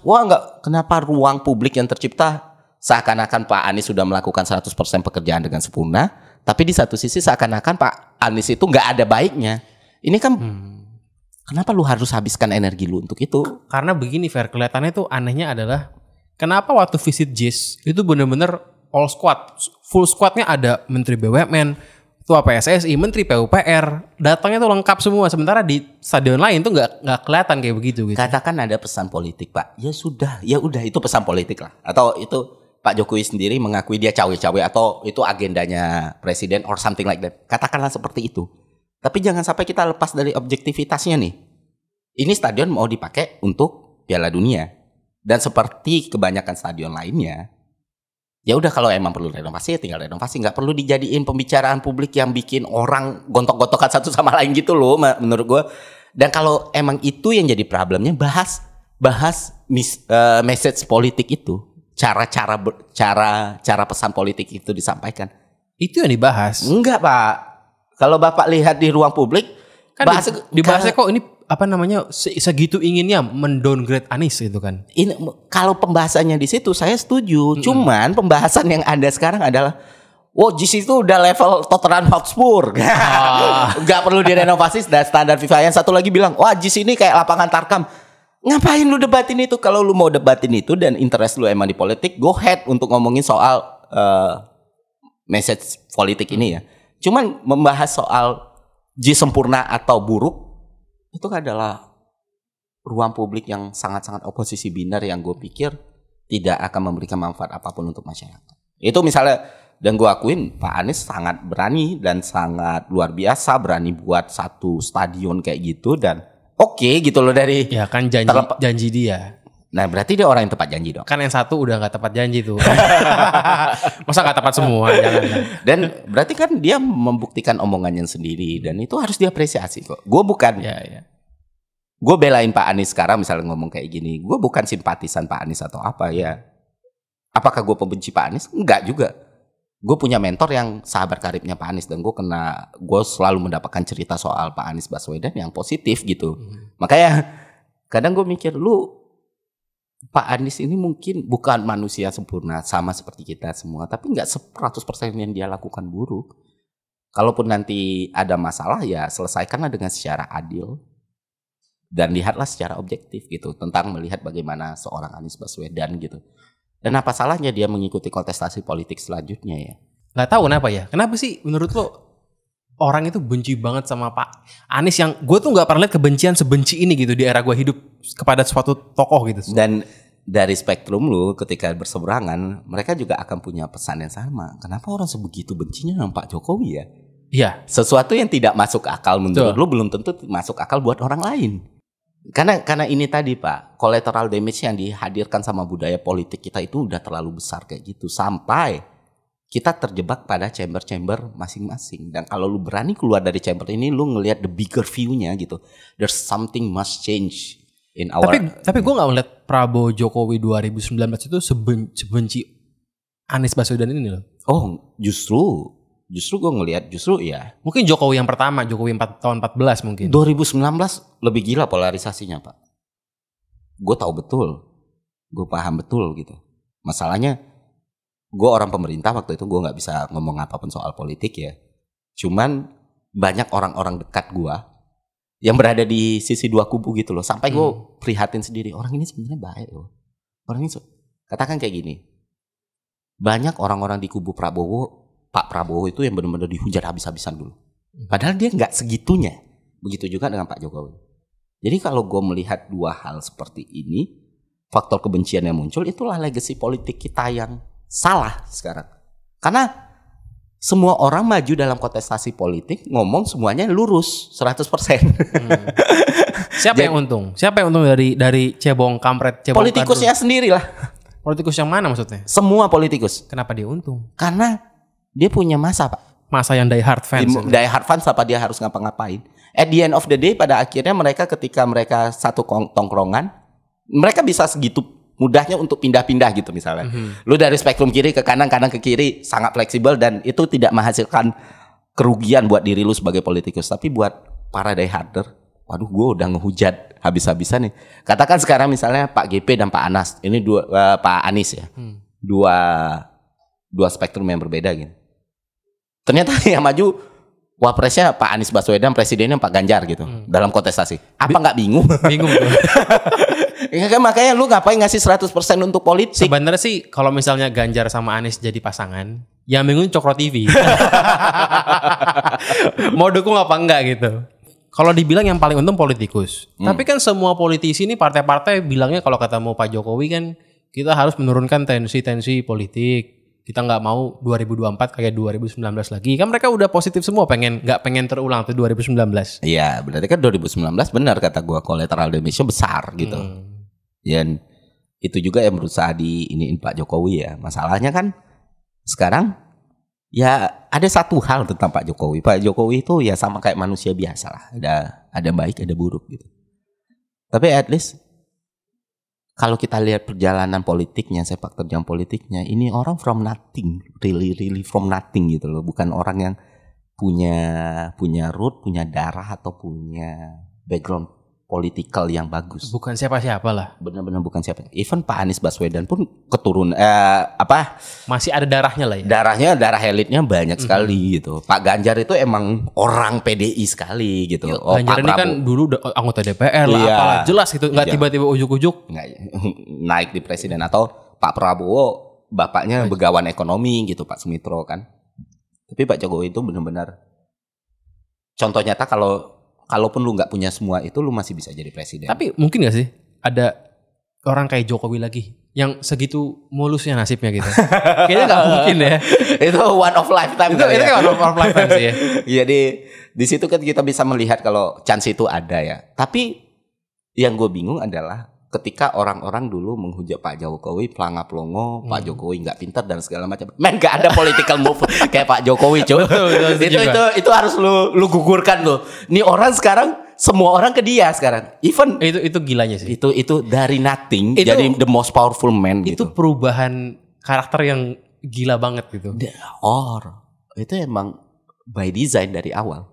kenapa ruang publik yang tercipta seakan-akan Pak Anies sudah melakukan 100% pekerjaan dengan sempurna, tapi di satu sisi seakan-akan Pak Anies itu nggak ada baiknya. Ini kan kenapa lu harus habiskan energi lu untuk itu? Karena begini Fer, kelihatannya tuh anehnya adalah kenapa waktu visit JIS itu bener-bener all squad, full squadnya ada Menteri BUMN, ketua PSSI, menteri PUPR, datangnya tuh lengkap semua. Sementara di stadion lain tuh nggak kelihatan kayak begitu gitu. Katakan ada pesan politik, Pak. Ya sudah, ya udah itu pesan politik lah. Atau itu Pak Jokowi sendiri mengakui dia cawe-cawe atau itu agendanya presiden or something like that. Katakanlah seperti itu. Tapi jangan sampai kita lepas dari objektivitasnya nih. Ini stadion mau dipakai untuk Piala Dunia. Dan seperti kebanyakan stadion lainnya, ya udah kalau emang perlu renovasi ya tinggal renovasi, nggak perlu dijadiin pembicaraan publik yang bikin orang gontok-gontokan satu sama lain gitu loh menurut gue. Dan kalau emang itu yang jadi problemnya, bahas message politik itu, cara pesan politik itu disampaikan. Itu yang dibahas. Enggak, Pak. Kalau Bapak lihat di ruang publik kan dibahasnya kok ini apa namanya segitu inginnya mendowngrade Anies itu kan. Ini kalau pembahasannya di situ saya setuju. Cuman pembahasan yang ada sekarang adalah JIS itu udah level Tottenham Hotspur. Gak perlu direnovasi dan standar FIFA. Yang satu lagi bilang, wah JIS ini kayak lapangan Tarkam. Ngapain lu debatin itu? Kalau lu mau debatin itu dan interest lu emang di politik, go ahead untuk ngomongin soal message politik ini ya. Cuman membahas soal JIS sempurna atau buruk itu adalah ruang publik yang sangat-sangat oposisi binar yang gue pikir tidak akan memberikan manfaat apapun untuk masyarakat. Itu misalnya, dan gue akuin Pak Anies sangat berani dan sangat luar biasa berani buat satu stadion kayak gitu dan oke gitu loh dari. Ya kan janji dia. Nah berarti dia orang yang tepat janji dong. Kan yang satu udah gak tepat janji tuh. Masa gak tepat semua? Jangan. Dan berarti kan dia membuktikan omongannya sendiri. Dan itu harus diapresiasi kok. Gue bukan. Ya. Gue belain Pak Anies sekarang misalnya ngomong kayak gini. Gue bukan simpatisan Pak Anies atau apa ya. Apakah gue pembenci Pak Anies? Enggak juga. Gue punya mentor yang sahabat karibnya Pak Anies. Dan gue selalu mendapatkan cerita soal Pak Anies Baswedan yang positif gitu. Makanya kadang gue mikir Pak Anies ini mungkin bukan manusia sempurna sama seperti kita semua, tapi nggak 100% yang dia lakukan buruk. Kalaupun nanti ada masalah ya selesaikanlah dengan secara adil dan lihatlah secara objektif gitu tentang melihat bagaimana seorang Anies Baswedan gitu. Dan apa salahnya dia mengikuti kontestasi politik selanjutnya ya? Nggak tahu kenapa ya? Kenapa sih menurut lo orang itu benci banget sama Pak Anies yang gue tuh nggak pernah lihat kebencian sebenci ini gitu di era gue hidup kepada suatu tokoh gitu. Dan dari spektrum lu ketika berseberangan mereka juga akan punya pesan yang sama. Kenapa orang sebegitu bencinya sama Pak Jokowi ya? Iya. Sesuatu yang tidak masuk akal menurut lu belum tentu masuk akal buat orang lain. Karena ini tadi Pak, collateral damage yang dihadirkan sama budaya politik kita itu udah terlalu besar kayak gitu sampai kita terjebak pada chamber-chamber masing-masing. Dan kalau lu berani keluar dari chamber ini, lu ngelihat the bigger view-nya gitu. There's something must change in our. Tapi gue nggak melihat Prabowo Jokowi 2019 itu sebenci Anies Baswedan ini loh. Oh, justru gue ngelihat ya. Mungkin Jokowi yang pertama, Jokowi tahun 14 mungkin. 2019 lebih gila polarisasinya Pak. Gue tahu betul, gue paham betul gitu. Masalahnya gue orang pemerintah waktu itu gue nggak bisa ngomong apapun soal politik ya. Cuman banyak orang-orang dekat gue yang berada di sisi dua kubu gitu loh. Sampai gue prihatin sendiri. Orang ini sebenarnya baik loh. Orang ini katakan kayak gini. Banyak orang-orang di kubu Pak Prabowo itu yang benar-benar dihujat habis-habisan dulu. Padahal dia nggak segitunya. Begitu juga dengan Pak Jokowi. Jadi kalau gue melihat dua hal seperti ini, faktor kebencian yang muncul itulah legacy politik kita yang salah sekarang. Karena semua orang maju dalam kontestasi politik ngomong semuanya lurus 100%. Siapa yang untung? Siapa yang untung dari cebong kampret cebong politikusnya sendiri lah. Politikus yang mana maksudnya? Semua politikus. Kenapa dia untung? Karena dia punya masa Pak. Masa yang die hard fans. Die hard fans apa dia harus ngapa-ngapain. At the end of the day pada akhirnya mereka ketika mereka satu tongkrongan mereka bisa segitu mudahnya untuk pindah-pindah gitu misalnya. Lu dari spektrum kiri ke kanan ke kiri sangat fleksibel dan itu tidak menghasilkan kerugian buat diri lu sebagai politikus. Tapi buat para dieharder, waduh gue udah ngehujat habis-habisan nih. Katakan sekarang misalnya Pak GP dan Pak Anas, ini Pak Anies ya. Dua spektrum yang berbeda gitu. Ternyata yang maju wapresnya Pak Anies Baswedan, presidennya Pak Ganjar gitu dalam kontestasi. Apa nggak bingung? Bingung tuh. Ya kan makanya lu ngapain ngasih 100% untuk politik? Sebenarnya sih kalau misalnya Ganjar sama Anies jadi pasangan, Yang bingung Cokro TV. Mau dukung apa enggak gitu. Kalau dibilang yang paling untung politikus. Tapi kan semua politisi ini partai-partai bilangnya kalau kata mau Pak Jokowi kan kita harus menurunkan tensi-tensi politik. Kita nggak mau 2024 kayak 2019 lagi. Kan mereka udah positif semua nggak pengen terulang tuh 2019. Iya, berarti kan 2019 benar kata gua, collateral damage-nya besar gitu. Dan itu juga yang berusaha diiniin Pak Jokowi ya. Masalahnya kan sekarang ya ada satu hal tentang Pak Jokowi. Pak Jokowi itu ya sama kayak manusia biasa lah. Ada baik, ada buruk gitu. Tapi at least kalau kita lihat perjalanan politiknya, sepak terjang politiknya, ini orang from nothing, really from nothing gitu loh. Bukan orang yang punya root, punya darah atau punya background politikal yang bagus. Bukan siapa-siapa lah. Benar-benar bukan siapa. Even Pak Anies Baswedan pun keturunan masih ada darahnya lah ya. Darah elitnya banyak sekali gitu. Pak Ganjar itu emang orang PDI sekali gitu. Ganjar ini kan dulu anggota DPR lah, apalah jelas gitu. Nggak tiba-tiba ujuk-ujuk naik di presiden. Atau Pak Prabowo bapaknya begawan ekonomi gitu, Pak Sumitro kan. Tapi Pak Jokowi itu benar-benar contoh nyata kalaupun lu nggak punya semua itu, lu masih bisa jadi presiden. Tapi mungkin nggak sih ada orang kayak Jokowi lagi yang segitu mulusnya nasibnya gitu? Kayaknya nggak mungkin ya. Itu one of lifetime. Itu kan one of lifetime sih ya. Jadi di situ kan kita bisa melihat kalau chance itu ada ya. Tapi yang gue bingung adalah ketika orang-orang dulu menghujat Pak Jokowi pelangap longo, Pak Jokowi nggak pintar dan segala macam. Men, nggak ada political move kayak Pak Jokowi, cuy. Itu harus lu gugurkan loh. Nih orang sekarang semua orang ke dia sekarang. Even itu gilanya sih. Itu dari nothing jadi the most powerful man itu gitu. Perubahan karakter yang gila banget gitu. Itu emang by design dari awal.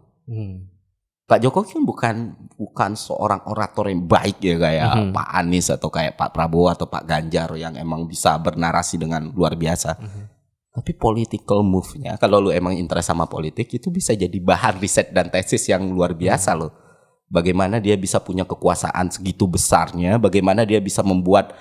Pak Jokowi kan bukan seorang orator yang baik ya kayak Pak Anies atau kayak Pak Prabowo atau Pak Ganjar yang emang bisa bernarasi dengan luar biasa. Tapi political move-nya kalau lu emang interest sama politik itu bisa jadi bahan riset dan tesis yang luar biasa loh. Bagaimana dia bisa punya kekuasaan segitu besarnya, bagaimana dia bisa membuat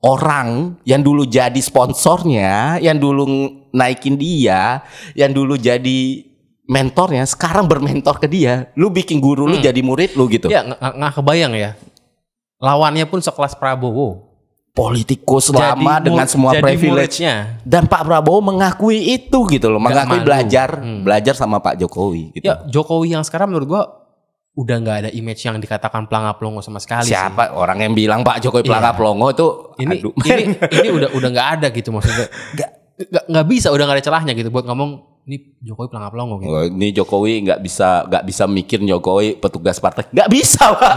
orang yang dulu jadi sponsornya, yang dulu naikin dia, yang dulu jadi mentornya sekarang bermentor ke dia. Lu bikin guru lu jadi murid lu gitu. Ya nggak kebayang ya. Lawannya pun sekelas Prabowo. Politikus lama dengan semua privilege-nya. Dan Pak Prabowo mengakui itu gitu loh. Mengakui belajar sama Pak Jokowi gitu. Ya Jokowi yang sekarang menurut gua udah nggak ada image yang dikatakan pelangap longo sama sekali. Siapa sih. Orang yang bilang Pak Jokowi pelangap longo itu ini udah nggak ada gitu maksudnya. Nggak bisa, udah nggak ada celahnya gitu buat ngomong ini Jokowi pelangap longo gitu. Ini Jokowi nggak bisa mikir Jokowi petugas partai. Nggak bisa, Pak.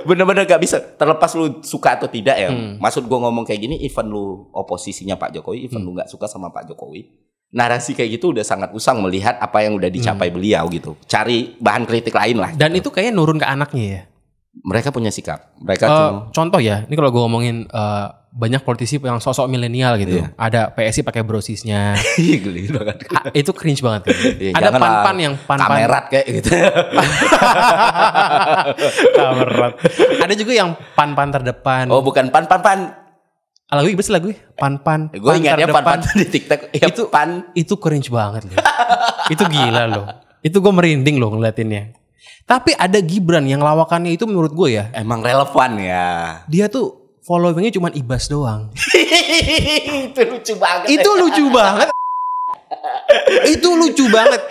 Bener-bener nggak bisa. Terlepas lu suka atau tidak ya. Maksud gue ngomong kayak gini, even lu oposisinya Pak Jokowi, even lu nggak suka sama Pak Jokowi, narasi kayak gitu udah sangat usang melihat apa yang udah dicapai beliau gitu. Cari bahan kritik lain lah. Dan itu kayaknya nurun ke anaknya ya. Mereka punya sikap. Mereka contoh ya, ini kalau gue ngomongin banyak politisi yang sosok milenial gitu. Iya. Ada PSI pakai brosisnya. Geli banget. Itu cringe banget. Iya, ada pan-pan yang kamerat kayak gitu. Kamerat. Ada juga yang pan-pan terdepan. Oh, bukan pan. Lagu pan-pan. Gue ingatnya pan-pan di TikTok. Ya, itu cringe banget loh. Itu gila loh. Itu gue merinding loh ngeliatinnya. Tapi ada Gibran yang lawakannya itu menurut gue ya emang relevan ya. Dia tuh followingnya cuma Ibas doang. Itu lucu banget. Itu lucu banget.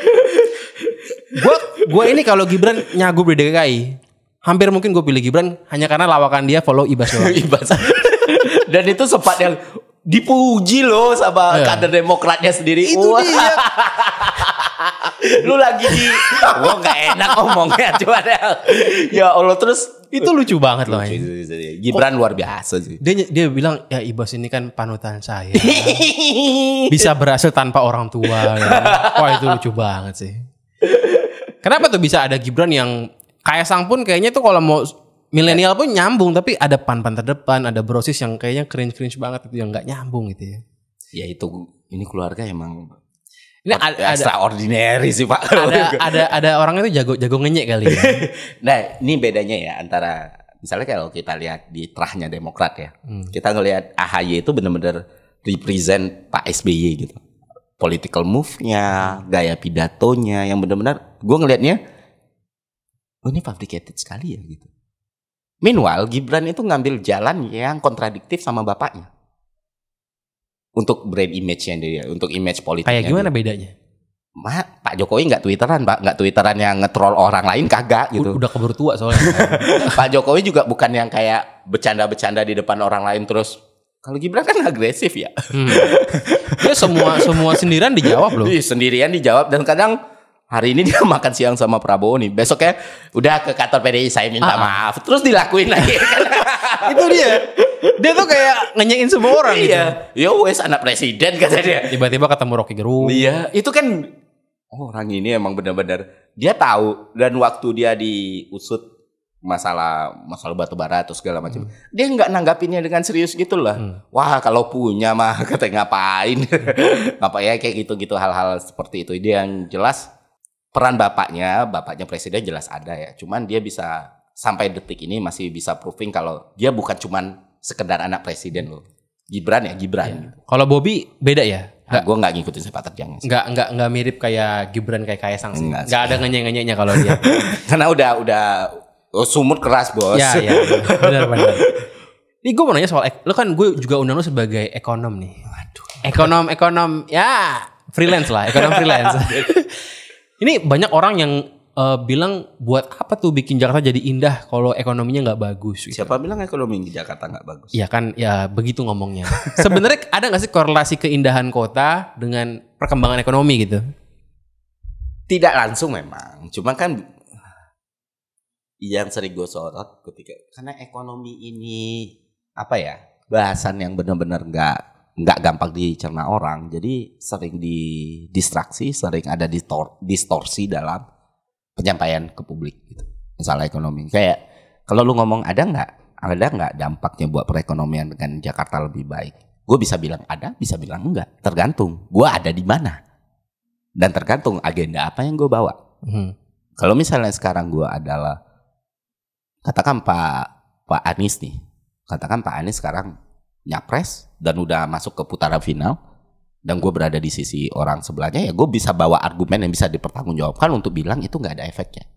Gue ini kalau Gibran nyagup di DKI, hampir mungkin gue pilih Gibran hanya karena lawakan dia follow Ibas doang. Dan itu sempat yang dipuji loh sama kader Demokratnya sendiri. Itu dia. Lu lagi gua nggak enak ngomongnya coba deh. Ya Allah, terus itu lucu banget loh. Gibran luar biasa sih. Dia bilang ya Ibas ini kan panutan saya. Bisa berhasil tanpa orang tua. Ya. Wah itu lucu banget sih. Kenapa tuh bisa ada Gibran yang Kaisang pun kayaknya tuh kalau mau milenial pun nyambung, tapi ada pan-pan terdepan, ada brosis yang kayaknya cringe banget itu yang nggak nyambung gitu ya. Ya itu ini keluarga emang ini ada extraordinary sih Pak. Ada orang itu jago ngenyek kali ya. Nah ini bedanya ya antara misalnya kalau kita lihat di terahnya Demokrat ya, kita ngelihat AHY itu benar-benar represent Pak SBY gitu. political move-nya, gaya pidatonya yang benar-benar gue ngelihatnya, oh ini fabricated sekali ya gitu. Meanwhile Gibran itu ngambil jalan yang kontradiktif sama bapaknya untuk brand image-nya dia, untuk image politiknya. Kayak gimana bedanya? Pak Jokowi nggak twitteran, Pak, nggak twitteran yang nge-troll orang lain, kagak gitu. Udah keburu tua soalnya. Pak Jokowi juga bukan yang kayak bercanda-bercanda di depan orang lain terus. Kalau Gibran kan agresif ya. Dia semua sendirian dijawab loh. Sendirian dijawab, dan kadang hari ini dia makan siang sama Prabowo nih, besoknya udah ke kantor PDI saya minta maaf, terus dilakuin lagi. Itu dia tuh kayak ngenyain semua orang gitu. Yo wes anak presiden kata dia. Tiba-tiba ketemu Rocky Gerung. Iya, itu kan orang ini emang benar-benar dia tahu, dan waktu dia diusut masalah batu bara atau segala macam, dia nggak nanggapinnya dengan serius gitu lah. Wah kalau punya mah katanya ngapain, ya kayak gitu hal-hal seperti itu. Dia yang jelas peran bapaknya presiden jelas ada ya. Cuman dia bisa sampai detik ini masih bisa proving kalau dia bukan cuman sekedar anak presiden loh. Gibran. Ya. Kalau Bobby beda ya? Gue nggak ngikutin sepak terjangnya. Nggak mirip kayak Gibran kayak Kaisang sih. Nggak ada ngenyek-ngenyeknya kalau dia. Karena udah sumut keras bos. Ya benar. Ini gue mau nanya soal, lo kan gue juga undang lo sebagai ekonom nih. Waduh. Ekonom ya freelance lah, ekonom freelance. Ini banyak orang yang bilang buat apa tuh bikin Jakarta jadi indah kalau ekonominya nggak bagus. Gitu. Siapa bilang ekonomi di Jakarta nggak bagus? Ya kan, ya begitu ngomongnya. Sebenarnya ada nggak sih korelasi keindahan kota dengan perkembangan ekonomi gitu? Tidak langsung memang, cuma kan yang sering gue sorot ketika karena ekonomi ini apa ya, bahasan yang benar-benar nggak gampang dicerna orang, jadi sering didistraksi, sering ada distorsi dalam penyampaian ke publik gitu. Masalah ekonomi kayak kalau lu ngomong ada nggak dampaknya buat perekonomian dengan Jakarta lebih baik, gue bisa bilang ada, bisa bilang enggak, tergantung gue ada di mana dan tergantung agenda apa yang gue bawa. Kalau misalnya sekarang gue adalah katakan Pak Anies nih, katakan Pak Anies sekarang nyapres dan udah masuk ke putaran final, dan gue berada di sisi orang sebelahnya, ya gue bisa bawa argumen yang bisa dipertanggungjawabkan untuk bilang itu nggak ada efeknya.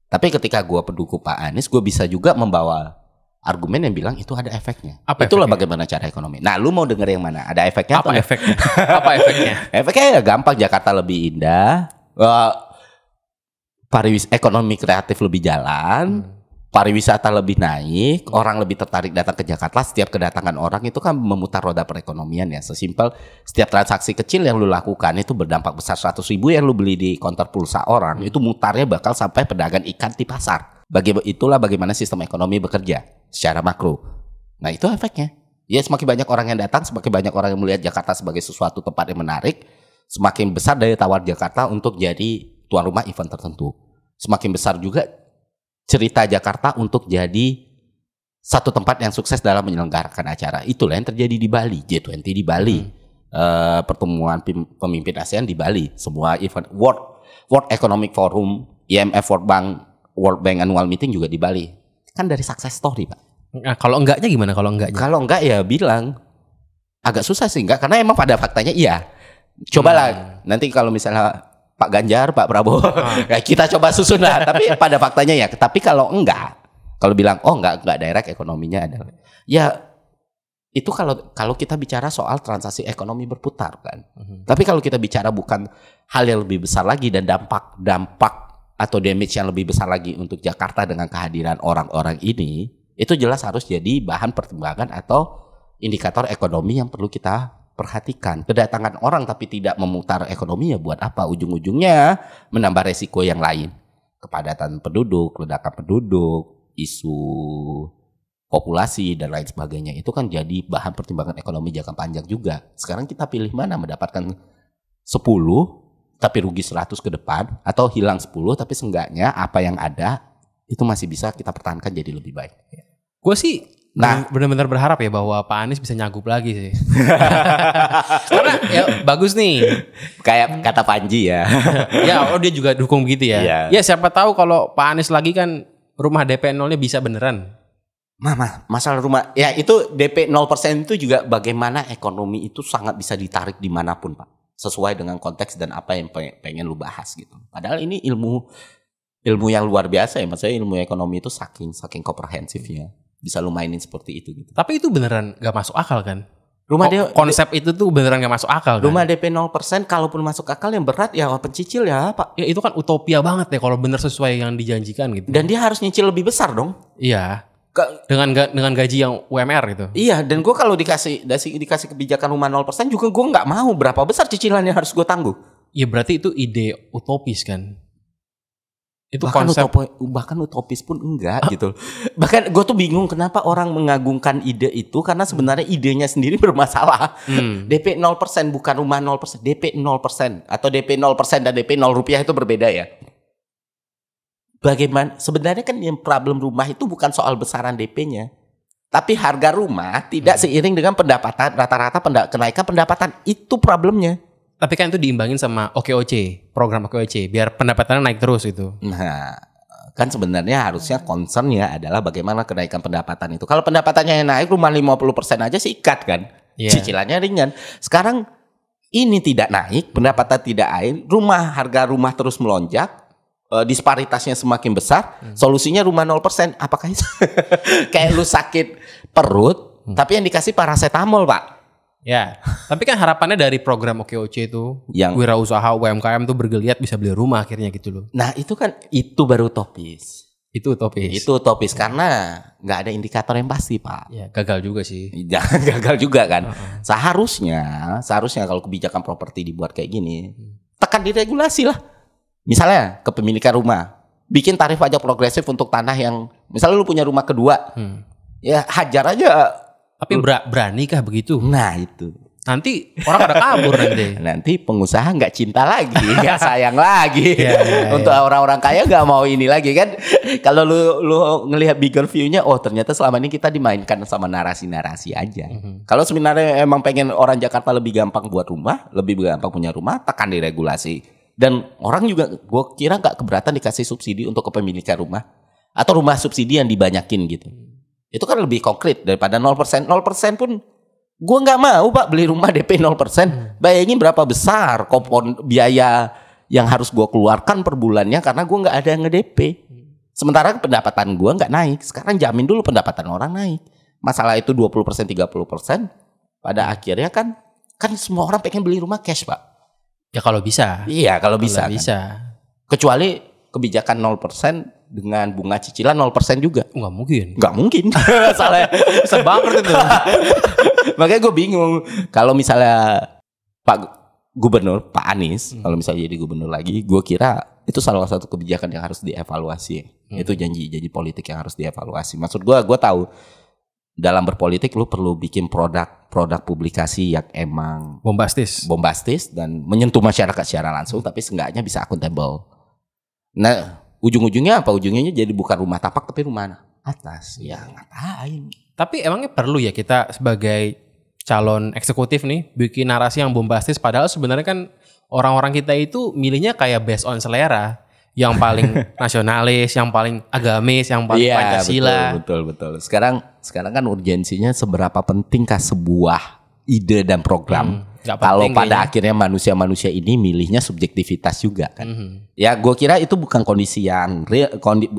Tapi ketika gue pendukung Pak Anies, gue bisa juga membawa argumen yang bilang itu ada efeknya. Itulah bagaimana cara ekonomi. Nah, lu mau denger yang mana? Ada efeknya? Apa efeknya? Apa efeknya? Efeknya ya gampang, Jakarta lebih indah, ekonomi kreatif lebih jalan. Pariwisata lebih naik, orang lebih tertarik datang ke Jakarta. Setiap kedatangan orang itu kan memutar roda perekonomian ya. Sesimpel setiap transaksi kecil yang lu lakukan itu berdampak besar. 100.000 yang lu beli di counter pulsa orang, itu mutarnya bakal sampai pedagang ikan di pasar. Itulah bagaimana sistem ekonomi bekerja secara makro. Nah itu efeknya. Ya semakin banyak orang yang datang, semakin banyak orang yang melihat Jakarta sebagai sesuatu tempat yang menarik, semakin besar daya tawar Jakarta untuk jadi tuan rumah event tertentu. Semakin besar juga cerita Jakarta untuk jadi satu tempat yang sukses dalam menyelenggarakan acara. Itulah yang terjadi di Bali, G20 di Bali, pertemuan pemimpin ASEAN di Bali, semua event World Economic Forum, IMF, World Bank Annual Meeting juga di Bali. Kan dari success story, Pak. Nah, kalau enggaknya gimana? Kalau enggak ya bilang agak susah sih, enggak, karena emang pada faktanya iya. Cobalah nanti kalau misalnya Pak Ganjar, Pak Prabowo, kita coba susun lah. Tapi pada faktanya ya. Tapi kalau enggak, kalau bilang enggak direct ekonominya ada. Ya itu kalau kita bicara soal transaksi ekonomi berputar kan. Tapi kalau kita bicara bukan hal yang lebih besar lagi dan dampak atau damage yang lebih besar lagi untuk Jakarta dengan kehadiran orang-orang ini, itu jelas harus jadi bahan pertimbangan atau indikator ekonomi yang perlu kita perhatikan. Kedatangan orang tapi tidak memutar ekonomi ya buat apa? Ujung-ujungnya menambah resiko yang lain. Kepadatan penduduk, ledakan penduduk, isu populasi dan lain sebagainya. Itu kan jadi bahan pertimbangan ekonomi jangka panjang juga. Sekarang kita pilih mana? Mendapatkan 10 tapi rugi 100 ke depan, atau hilang 10 tapi seenggaknya apa yang ada itu masih bisa kita pertahankan jadi lebih baik. Gue sih benar-benar berharap ya bahwa Pak Anies bisa nyagup lagi sih. Karena ya bagus nih. Kayak kata Panji ya. Ya, dia juga dukung gitu ya. Yeah. Ya siapa tahu kalau Pak Anies lagi kan rumah DP 0-nya bisa beneran. Masalah rumah ya itu DP 0% itu juga bagaimana ekonomi itu sangat bisa ditarik dimanapun, Pak. sesuai dengan konteks dan apa yang pengen lu bahas gitu. Padahal ini ilmu yang luar biasa ya, maksudnya ilmu ekonomi itu saking komprehensif ya, bisa lu mainin seperti itu gitu. Tapi itu beneran gak masuk akal kan? Konsep itu tuh beneran gak masuk akal kan? Rumah DP 0%, kalaupun masuk akal yang berat ya pencicil ya Pak. Ya itu kan utopia banget ya kalau bener sesuai yang dijanjikan gitu. Dan dia harus nyicil lebih besar dong. Iya. Dengan gaji yang UMR gitu. Iya, dan gue kalau dikasih kebijakan rumah 0% juga gue nggak mau berapa besar cicilan yang harus gue tangguh. Iya berarti itu ide utopis kan? Itu bahkan utopis pun enggak gitu. Bahkan gue tuh bingung kenapa orang mengagungkan ide itu, karena sebenarnya idenya sendiri bermasalah. DP 0% bukan rumah 0%, DP 0% atau DP 0% dan DP 0 rupiah itu berbeda ya. Bagaimana sebenarnya kan yang problem rumah itu bukan soal besaran DP-nya, tapi harga rumah tidak seiring dengan pendapatan rata-rata kenaikan pendapatan, itu problemnya. Tapi kan itu diimbangin sama OKOC, program OKOC, biar pendapatannya naik terus itu. Nah, kan sebenarnya harusnya concernnya adalah bagaimana kenaikan pendapatan itu. Kalau pendapatannya naik rumah 50% aja sikat kan, cicilannya ringan. Sekarang ini tidak naik, pendapatan tidak naik, harga rumah terus melonjak. Disparitasnya semakin besar, solusinya rumah 0%. Apakah itu kayak lu sakit perut tapi yang dikasih paracetamol Pak? Ya, tapi kan harapannya dari program OKOC itu yang wirausaha UMKM tuh bergeliat bisa beli rumah akhirnya gitu loh. Nah itu baru utopis. Itu utopis karena nggak ada indikator yang pasti Pak. Ya gagal juga sih. Gagal juga kan. Seharusnya kalau kebijakan properti dibuat kayak gini, tekan diregulasi lah. Misalnya kepemilikan rumah, bikin tarif pajak progresif untuk tanah yang misalnya lu punya rumah kedua, ya hajar aja. Tapi beranikah begitu? Nah itu. Nanti orang pada kabur nanti. Nanti pengusaha nggak cinta lagi, nggak sayang lagi. Untuk orang-orang kaya nggak mau ini lagi kan. Kalau lu ngelihat bigger view-nya, oh ternyata selama ini kita dimainkan sama narasi-narasi aja. Kalau sebenarnya emang pengen orang Jakarta lebih gampang buat rumah, lebih gampang punya rumah, tekan diregulasi. Dan orang juga gue kira nggak keberatan dikasih subsidi untuk kepemilikan rumah atau rumah subsidi yang dibanyakin gitu. Itu kan lebih konkret daripada 0%. 0% pun gue nggak mau Pak beli rumah DP 0%. Bayangin berapa besar biaya yang harus gue keluarkan per bulannya karena gue nggak ada yang nge-DP. Sementara pendapatan gue nggak naik. Sekarang jamin dulu pendapatan orang naik. Masalah itu 20%, 30%. Pada akhirnya kan semua orang pengen beli rumah cash Pak. Ya kalau bisa. Iya kalau bisa. Kan. Kecuali kebijakan 0% dengan bunga cicilan 0% juga. Nggak mungkin. Salah. Bisa bangkrut itu. Makanya gue bingung. Kalau misalnya Pak Gubernur, Pak Anies, kalau misalnya jadi gubernur lagi, gue kira itu salah satu kebijakan yang harus dievaluasi. Itu janji politik yang harus dievaluasi. Maksud gue tahu dalam berpolitik lu perlu bikin produk publikasi yang emang bombastis dan menyentuh masyarakat secara langsung, tapi seenggaknya bisa akuntabel. Nah, ujung-ujungnya apa? Ujungnya jadi bukan rumah tapak tapi rumah atas. Ya ngapain? Tapi emangnya perlu ya kita sebagai calon eksekutif nih bikin narasi yang bombastis, padahal sebenarnya kan orang-orang kita itu milihnya kayak based on selera. Yang paling nasionalis, yang paling agamis, yang paling Pancasila. Betul. Sekarang kan urgensinya seberapa pentingkah sebuah ide dan program. Kalau pada akhirnya manusia ini milihnya subjektivitas juga kan. Ya gue kira itu bukan kondisi yang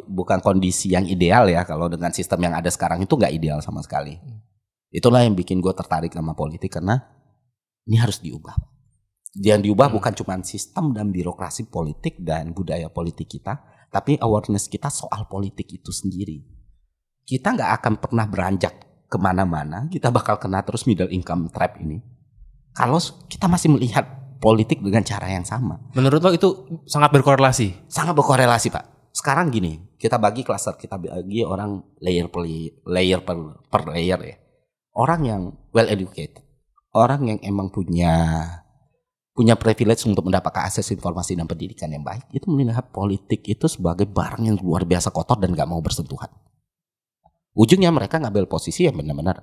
bukan kondisi yang ideal ya. Kalau dengan sistem yang ada sekarang itu nggak ideal sama sekali. Itulah yang bikin gue tertarik sama politik, karena ini harus diubah. Yang diubah bukan cuma sistem dan birokrasi politik dan budaya politik kita, tapi awareness kita soal politik itu sendiri. Kita nggak akan pernah beranjak kemana-mana, kita bakal kena terus middle income trap ini. Kalau kita masih melihat politik dengan cara yang sama. Menurut lo itu sangat berkorelasi? Sangat berkorelasi Pak. Sekarang gini, kita bagi cluster, kita bagi orang layer per layer ya. Orang yang well educated, orang yang emang punya privilege untuk mendapatkan akses informasi dan pendidikan yang baik, itu melihat politik itu sebagai barang yang luar biasa kotor dan gak mau bersentuhan. Ujungnya mereka ngambil posisi yang benar-benar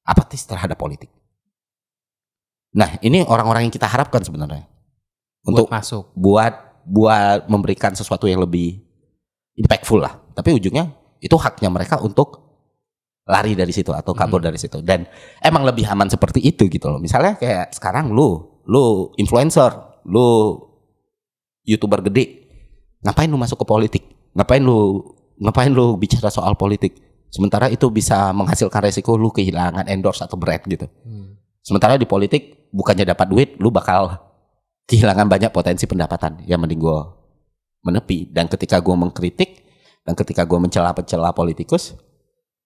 apatis terhadap politik. Nah ini orang-orang yang kita harapkan sebenarnya untuk masuk, buat memberikan sesuatu yang lebih impactful lah. Tapi ujungnya itu haknya mereka untuk lari dari situ atau kabur dari situ. Dan emang lebih aman seperti itu gitu loh. Misalnya kayak sekarang lu lu influencer, lu YouTuber gede. Ngapain lu masuk ke politik? Ngapain lu bicara soal politik? Sementara itu bisa menghasilkan resiko lu kehilangan endorse atau brand gitu. Sementara di politik bukannya dapat duit, lu bakal kehilangan banyak potensi pendapatan. Ya mending gue menepi. Dan ketika gue mengkritik dan ketika gue mencela politikus,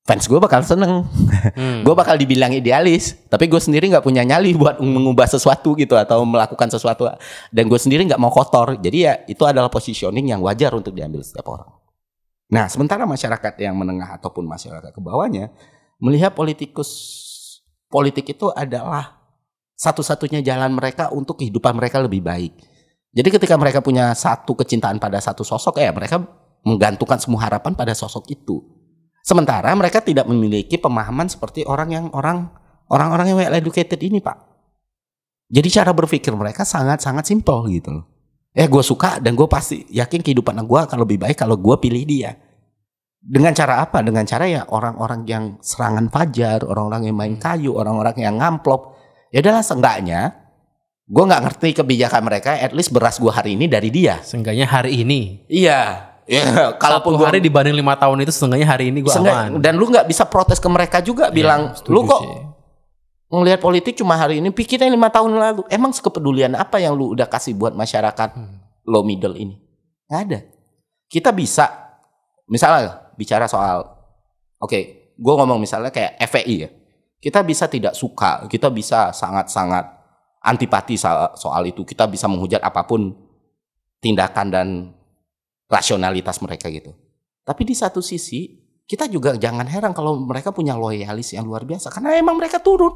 fans gue bakal seneng. Gue bakal dibilang idealis, tapi gue sendiri nggak punya nyali buat mengubah sesuatu gitu atau melakukan sesuatu. Dan gue sendiri nggak mau kotor. Jadi ya itu adalah positioning yang wajar untuk diambil setiap orang. Nah, sementara masyarakat yang menengah ataupun masyarakat ke bawahnya melihat politik itu adalah satu-satunya jalan mereka untuk kehidupan mereka lebih baik. Jadi ketika mereka punya satu kecintaan pada satu sosok, mereka menggantungkan semua harapan pada sosok itu. Sementara mereka tidak memiliki pemahaman seperti orang-orang yang well educated ini, Pak. Jadi cara berpikir mereka sangat-sangat simpel gitu loh. Gue suka dan gue pasti yakin kehidupan gue akan lebih baik kalau gue pilih dia. Dengan cara apa? Dengan cara ya orang-orang yang serangan fajar, orang-orang yang main kayu, orang-orang yang ngamplop. Ya udahlah, seenggaknya gue nggak ngerti kebijakan mereka, at least beras gue hari ini dari dia. Seenggaknya hari ini. Iya. Ya, kalaupun hari dibanding 5 tahun itu seenggaknya hari ini gue aman. Dan lu nggak bisa protes ke mereka juga, bilang lu kok ngelihat politik cuma hari ini, pikirnya 5 tahun lalu. Emang sekepedulian apa yang lu udah kasih buat masyarakat low middle ini? Nggak ada. Kita bisa misalnya bicara soal, gue ngomong misalnya kayak FPI ya. Kita bisa tidak suka, kita bisa sangat-sangat antipati soal itu. Kita bisa menghujat apapun tindakan dan rasionalitas mereka gitu. Tapi di satu sisi kita juga jangan heran kalau mereka punya loyalis yang luar biasa, karena emang mereka turun.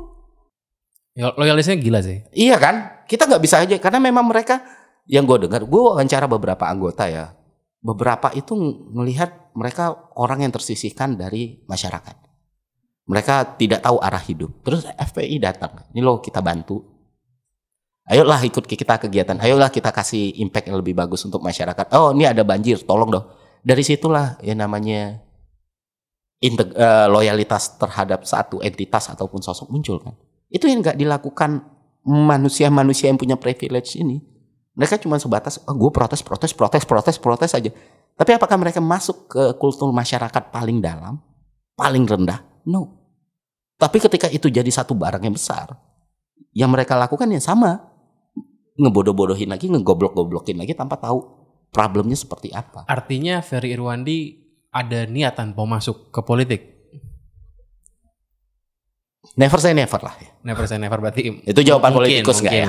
Ya, loyalisnya gila sih. Iya kan? Kita nggak bisa aja karena memang mereka, yang gue dengar, gue wawancara beberapa anggota ya, beberapa itu melihat mereka orang yang tersisihkan dari masyarakat. Mereka tidak tahu arah hidup. Terus FPI datang, ini loh kita bantu. Ayolah ikut kita kegiatan, ayolah kita kasih impact yang lebih bagus untuk masyarakat. Oh ini ada banjir, tolong dong. Dari situlah yang namanya loyalitas terhadap satu entitas ataupun sosok muncul kan. Itu yang nggak dilakukan manusia-manusia yang punya privilege ini. Mereka cuma sebatas, gue protes aja. Tapi apakah mereka masuk ke kultur masyarakat paling dalam, paling rendah? No. Tapi ketika itu jadi satu barang yang besar, yang mereka lakukan yang sama, ngebodoh-bodohin lagi, ngegoblok-goblokin lagi tanpa tahu problemnya seperti apa. Artinya Ferry Irwandi ada niatan mau masuk ke politik? Never say never lah. Never say never berarti itu jawaban politikus nggak ya?